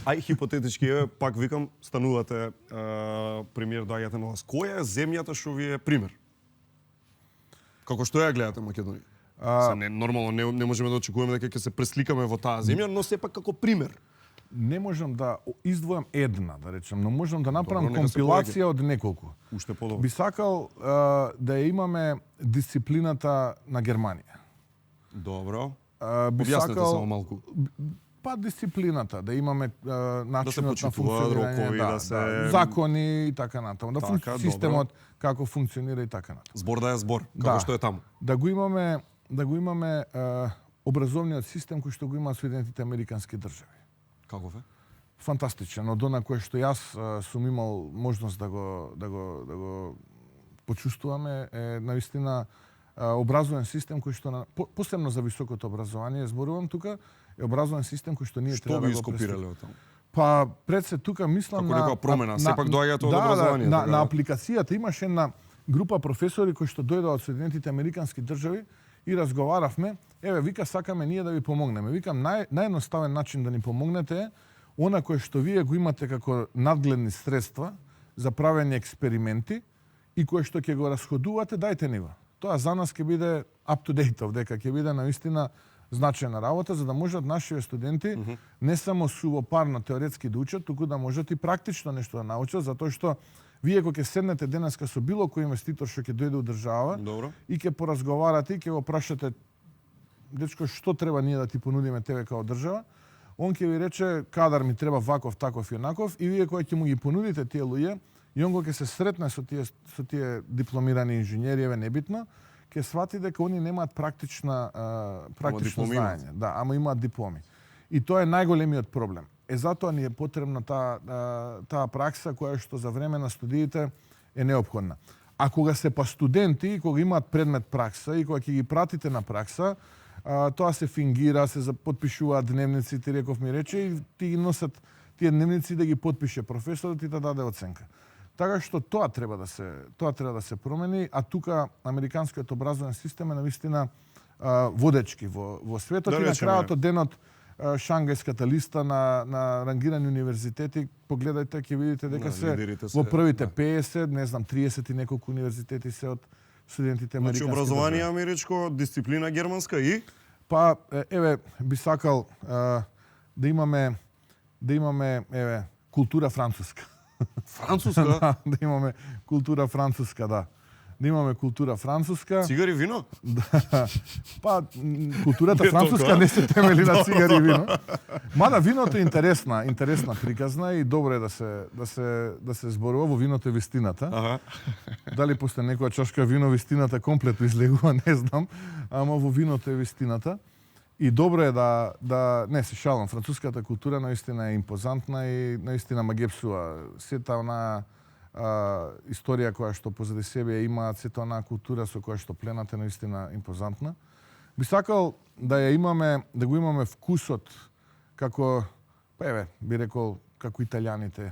Ај хипотетички пак викам станувате премиер доаѓате на вас. Која е земјата што ви е пример? Како што ја гледате Македонија? Нормално не можеме да очекуваме дека ќе се пресликаме во таа земја, но сепак како пример. Не можам да издвојам една, да речем, но можам да направам компилација од неколку. Уште подобро. Би сакал да ја имаме дисциплината на Германија. Добро. Би Објаснете само малку. Па дисциплината, да имаме начинот на функционирање, рокови, закони и така натаму, системот како функционира и така натаму. Збор да е збор, како што е таму. Да го имаме образовниот систем кој што го имаат Соединетите Американски држави. Каков е? Фантастичен, од она кое што јас сум имал можност да го почувствуваме е навистина образовен систем кој што посебно за високото образование зборувам тука, е образовен систем кој што ние треба да го скопирале од таму? Па пред се тука мислам како некоја промена, сепак доаѓате од образование. На апликацијата имаше една група професори кои што дојдоа од Соединетите Американски држави и разговаравме, вика сакаме ние да ви помогнеме. Викам наједноставен начин да ни помогнете е она кое што вие го имате како надгледни средства за правење експерименти и кое што ќе го расходувате, дајте ни го. Тоа за нас ќе биде up to date, дека ќе биде наистина значајна работа за да можат нашите студенти не само сувопарно теоретски да учат, туку да можат и практично нешто да научат, затоа што вие кога ќе седнете денеска со било кој инвеститор што ќе дојде од држава и ќе поразговарате и ќе го прашате дечко што треба ние да ти понудиме тебе како држава, он ќе ви рече кадар ми треба ваков, таков и онаков и вие кога ќе му ги понудите тие луѓе и он кога ќе се сретне со тие дипломирани инженери, небитно, ќе свати дека они немаат практично знаење. Да, ама имаат дипломи. И тоа е најголемиот проблем. Затоа ни е потребна таа пракса која што за време на студиите е неопходна. А кога се па студенти, кога имаат предмет пракса и кога ќе ги пратите на пракса, тоа се фингира, се потпишуваат дневници, ти реков ми рече, и ти ги носат тие дневници да ги потпише професорот и да даде оценка. Така што тоа треба да се промени, а тука американскиот образовен систем е навистина водечки во светот и на крајот од денот Шангајската листа на рангирани универзитети, погледајте, ќе видите дека се во првите 50, не знам, 30 и неколку универзитети се од студентите американски. Значи образование америчко, дисциплина германска и? Па, би сакал да имаме култура француска. Француска? Да имаме култура француска, да. Да имаме култура француска. Цигари вино? Да. Па, културата француска не се темели на цигари и вино. Мада виното е интересна приказна и добро е да се зборува, во виното е вистината. Дали после некоја чашка вино вистината комплетно излегува, не знам, ама во виното е вистината. И добро е не се шалам, француската култура наистина е импозантна и наистина ма гепсува. Сета онаа историја која што позади себе има, сета онаа култура со која што пленате наистина импозантна. Би сакал да го имаме вкусот како, би рекол, како италијаните,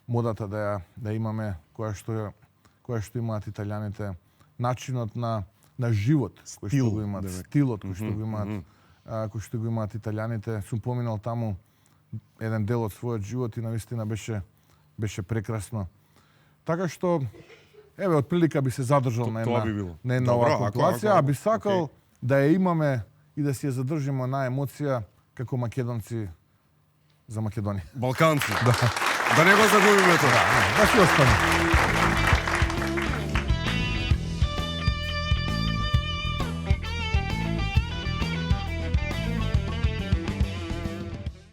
модата да имаме која што имаат италијаните, начинот на живот кој што го имаат, стилот кој што го имаат, кој што го имаат италијаните. Сум поминал таму еден дел од својот живот и навистина беше прекрасно. Така што, од прилика би се задржал на една оваа компилација, а би сакал да ја имаме и да си ја задржиме на емоција како македонци за Македонија. Балканци. Да не го загубиме тоа. Да си остане.